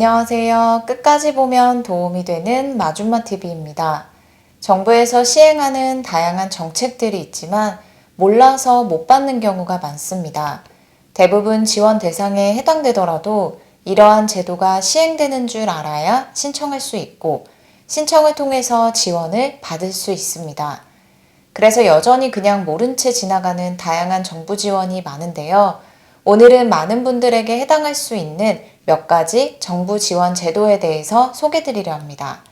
안녕하세요. 끝까지 보면 도움이 되는 마줌마TV입니다. 정부에서 시행하는 다양한 정책들이 있지만 몰라서 못 받는 경우가 많습니다. 대부분 지원 대상에 해당되더라도 이러한 제도가 시행되는 줄 알아야 신청할 수 있고 신청을 통해서 지원을 받을 수 있습니다. 그래서 여전히 그냥 모른 채 지나가는 다양한 정부 지원이 많은데요. 오늘은 많은 분들에게 해당할 수 있는 몇 가지 정부 지원 제도에 대해서 소개드리려 합니다.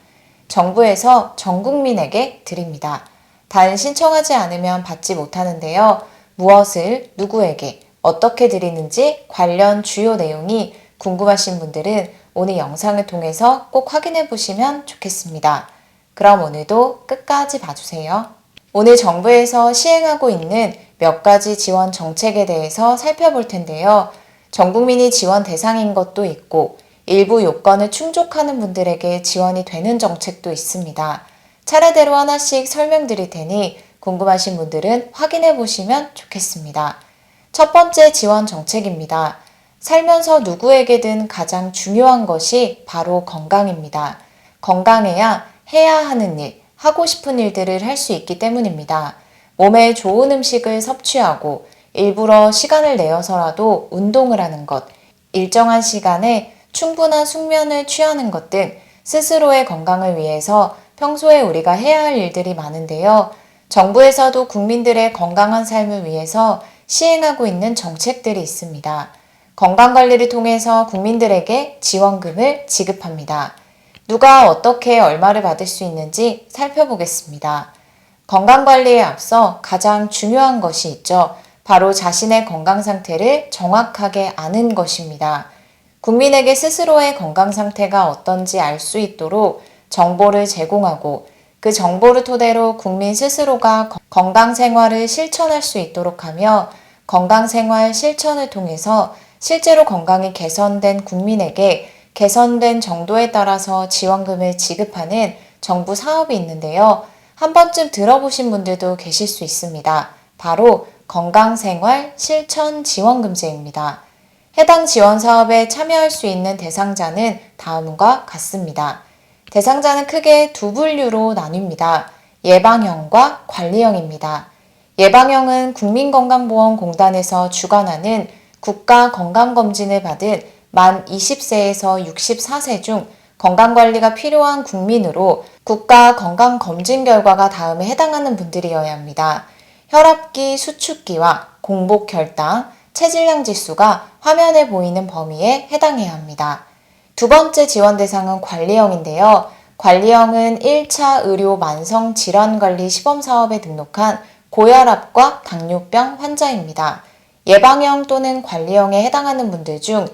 정부에서 전 국민에게 드립니다. 단 신청하지 않으면 받지 못하는데요. 무엇을 누구에게 어떻게 드리는지 관련 주요 내용이 궁금하신 분들은 오늘 영상을 통해서 꼭 확인해 보시면 좋겠습니다. 그럼 오늘도 끝까지 봐주세요. 오늘 정부에서 시행하고 있는 몇 가지 지원 정책에 대해서 살펴볼 텐데요. 전 국민이 지원 대상인 것도 있고 일부 요건을 충족하는 분들에게 지원이 되는 정책도 있습니다. 차례대로 하나씩 설명드릴 테니 궁금하신 분들은 확인해 보시면 좋겠습니다. 첫 번째 지원 정책입니다. 살면서 누구에게든 가장 중요한 것이 바로 건강입니다. 건강해야 해야 하는 일, 하고 싶은 일들을 할 수 있기 때문입니다. 몸에 좋은 음식을 섭취하고 일부러 시간을 내어서라도 운동을 하는 것, 일정한 시간에 충분한 숙면을 취하는 것 등 스스로의 건강을 위해서 평소에 우리가 해야 할 일들이 많은데요. 정부에서도 국민들의 건강한 삶을 위해서 시행하고 있는 정책들이 있습니다. 건강관리를 통해서 국민들에게 지원금을 지급합니다. 누가 어떻게 얼마를 받을 수 있는지 살펴보겠습니다. 건강관리에 앞서 가장 중요한 것이 있죠. 바로 자신의 건강 상태를 정확하게 아는 것입니다. 국민에게 스스로의 건강 상태가 어떤지 알 수 있도록 정보를 제공하고 그 정보를 토대로 국민 스스로가 건강 생활을 실천할 수 있도록 하며 건강 생활 실천을 통해서 실제로 건강이 개선된 국민에게 개선된 정도에 따라서 지원금을 지급하는 정부 사업이 있는데요. 한 번쯤 들어보신 분들도 계실 수 있습니다. 바로 건강생활 실천 지원금제입니다. 해당 지원 사업에 참여할 수 있는 대상자는 다음과 같습니다. 대상자는 크게 두 분류로 나뉩니다. 예방형과 관리형입니다. 예방형은 국민건강보험공단에서 주관하는 국가건강검진을 받은 만 20세에서 64세 중 건강관리가 필요한 국민으로 국가건강검진 결과가 다음에 해당하는 분들이어야 합니다. 혈압기, 수축기와 공복혈당, 체질량 지수가 화면에 보이는 범위에 해당해야 합니다. 두 번째 지원 대상은 관리형인데요. 관리형은 1차 의료 만성질환관리 시범사업에 등록한 고혈압과 당뇨병 환자입니다. 예방형 또는 관리형에 해당하는 분들 중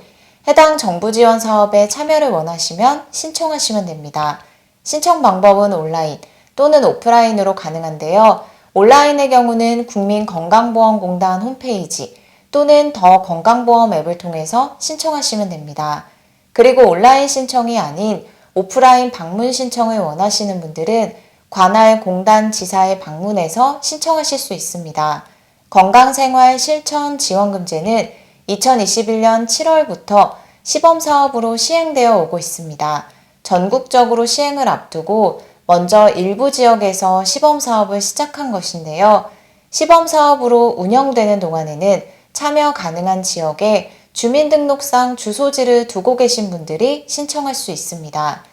해당 정부 지원 사업에 참여를 원하시면 신청하시면 됩니다. 신청 방법은 온라인 또는 오프라인으로 가능한데요. 온라인의 경우는 국민건강보험공단 홈페이지 또는 더 건강보험 앱을 통해서 신청하시면 됩니다. 그리고 온라인 신청이 아닌 오프라인 방문 신청을 원하시는 분들은 관할 공단 지사에 방문해서 신청하실 수 있습니다. 건강생활 실천 지원금제는 2021년 7월부터 시범사업으로 시행되어 오고 있습니다. 전국적으로 시행을 앞두고 먼저 일부 지역에서 시범사업을 시작한 것인데요. 시범사업으로 운영되는 동안에는 참여 가능한 지역에 주민등록상 주소지를 두고 계신 분들이 신청할 수 있습니다.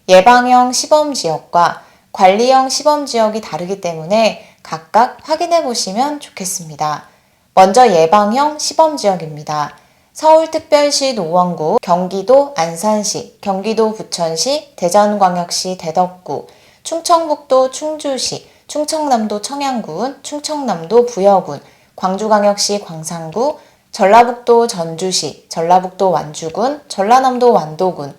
예방형 시범지역과 관리형 시범지역이 다르기 때문에 각각 확인해 보시면 좋겠습니다. 먼저 예방형 시범지역입니다. 서울특별시 노원구, 경기도 안산시, 경기도 부천시, 대전광역시 대덕구, 충청북도 충주시, 충청남도 청양군, 충청남도 부여군, 광주광역시 광산구, 전라북도 전주시, 전라북도 완주군, 전라남도 완도군,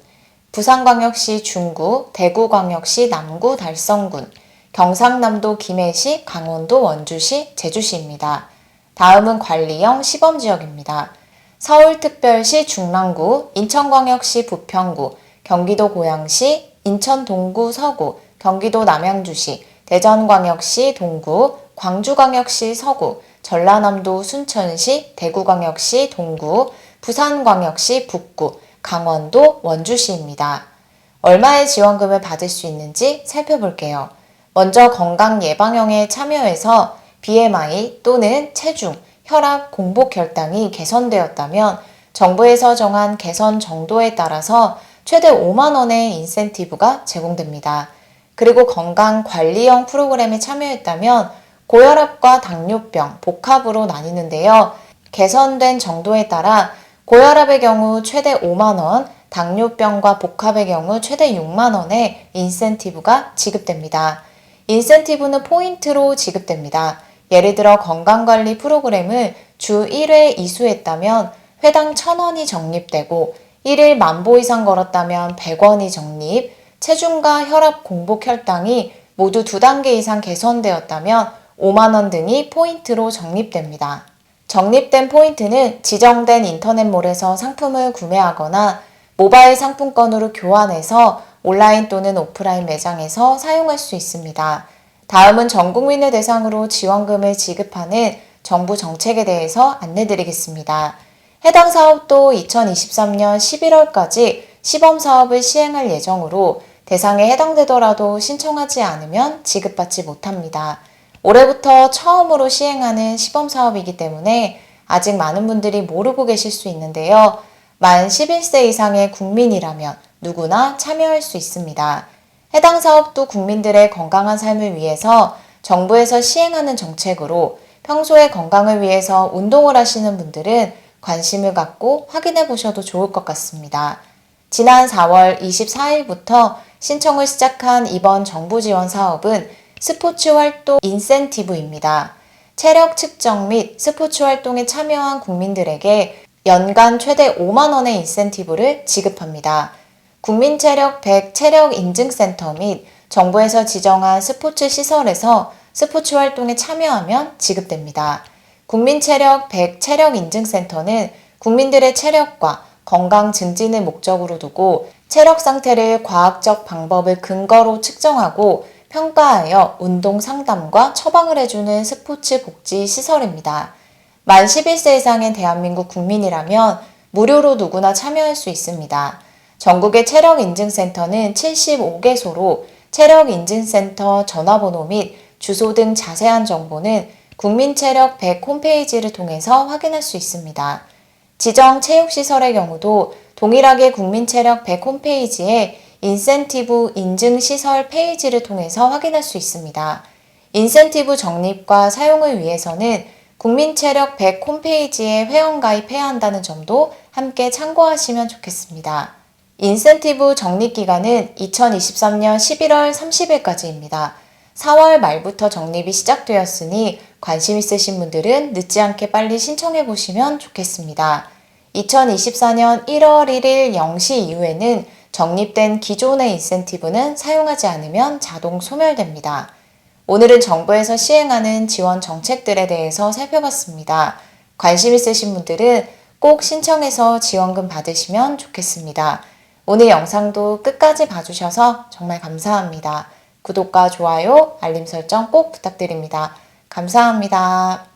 부산광역시 중구, 대구광역시 남구 달성군, 경상남도 김해시, 강원도 원주시, 제주시입니다. 다음은 관리형 시범지역입니다. 서울특별시 중랑구, 인천광역시 부평구, 경기도 고양시, 인천 동구 서구, 경기도 남양주시, 대전광역시 동구, 광주광역시 서구, 전라남도 순천시, 대구광역시 동구, 부산광역시 북구, 강원도 원주시입니다. 얼마의 지원금을 받을 수 있는지 살펴볼게요. 먼저 건강예방형에 참여해서 BMI 또는 체중, 혈압, 공복 혈당이 개선되었다면 정부에서 정한 개선 정도에 따라서 최대 5만 원의 인센티브가 제공됩니다. 그리고 건강관리형 프로그램에 참여했다면 고혈압과 당뇨병, 복합으로 나뉘는데요. 개선된 정도에 따라 고혈압의 경우 최대 5만 원, 당뇨병과 복합의 경우 최대 6만 원의 인센티브가 지급됩니다. 인센티브는 포인트로 지급됩니다. 예를 들어 건강관리 프로그램을 주 1회 이수했다면 회당 1,000원이 적립되고 1일 10,000보 이상 걸었다면 100원이 적립, 체중과 혈압, 공복 혈당이 모두 2단계 이상 개선되었다면 5만 원 등이 포인트로 적립됩니다. 적립된 포인트는 지정된 인터넷몰에서 상품을 구매하거나 모바일 상품권으로 교환해서 온라인 또는 오프라인 매장에서 사용할 수 있습니다. 다음은 전 국민을 대상으로 지원금을 지급하는 정부 정책에 대해서 안내드리겠습니다. 해당 사업도 2023년 11월까지 시범사업을 시행할 예정으로 대상에 해당되더라도 신청하지 않으면 지급받지 못합니다. 올해부터 처음으로 시행하는 시범사업이기 때문에 아직 많은 분들이 모르고 계실 수 있는데요. 만 11세 이상의 국민이라면 누구나 참여할 수 있습니다. 해당 사업도 국민들의 건강한 삶을 위해서 정부에서 시행하는 정책으로 평소에 건강을 위해서 운동을 하시는 분들은 관심을 갖고 확인해 보셔도 좋을 것 같습니다. 지난 4월 24일부터 신청을 시작한 이번 정부 지원 사업은 스포츠 활동 인센티브입니다. 체력 측정 및 스포츠 활동에 참여한 국민들에게 연간 최대 5만 원의 인센티브를 지급합니다. 국민체력 100 체력인증센터 및 정부에서 지정한 스포츠 시설에서 스포츠 활동에 참여하면 지급됩니다. 국민체력 100 체력인증센터는 국민들의 체력과 건강 증진을 목적으로 두고 체력 상태를 과학적 방법을 근거로 측정하고 평가하여 운동 상담과 처방을 해주는 스포츠 복지 시설입니다. 만 11세 이상의 대한민국 국민이라면 무료로 누구나 참여할 수 있습니다. 전국의 체력인증센터는 75개소로 체력인증센터 전화번호 및 주소 등 자세한 정보는 국민체력 100 홈페이지를 통해서 확인할 수 있습니다. 지정 체육시설의 경우도 동일하게 국민체력 100 홈페이지에 인센티브 인증시설 페이지를 통해서 확인할 수 있습니다. 인센티브 적립과 사용을 위해서는 국민체력 100 홈페이지에 회원가입해야 한다는 점도 함께 참고하시면 좋겠습니다. 인센티브 적립기간은 2023년 11월 30일까지입니다. 4월 말부터 적립이 시작되었으니 관심 있으신 분들은 늦지 않게 빨리 신청해 보시면 좋겠습니다. 2024년 1월 1일 0시 이후에는 적립된 기존의 인센티브는 사용하지 않으면 자동 소멸됩니다. 오늘은 정부에서 시행하는 지원 정책들에 대해서 살펴봤습니다. 관심 있으신 분들은 꼭 신청해서 지원금 받으시면 좋겠습니다. 오늘 영상도 끝까지 봐주셔서 정말 감사합니다. 구독과 좋아요, 알림 설정 꼭 부탁드립니다. 감사합니다.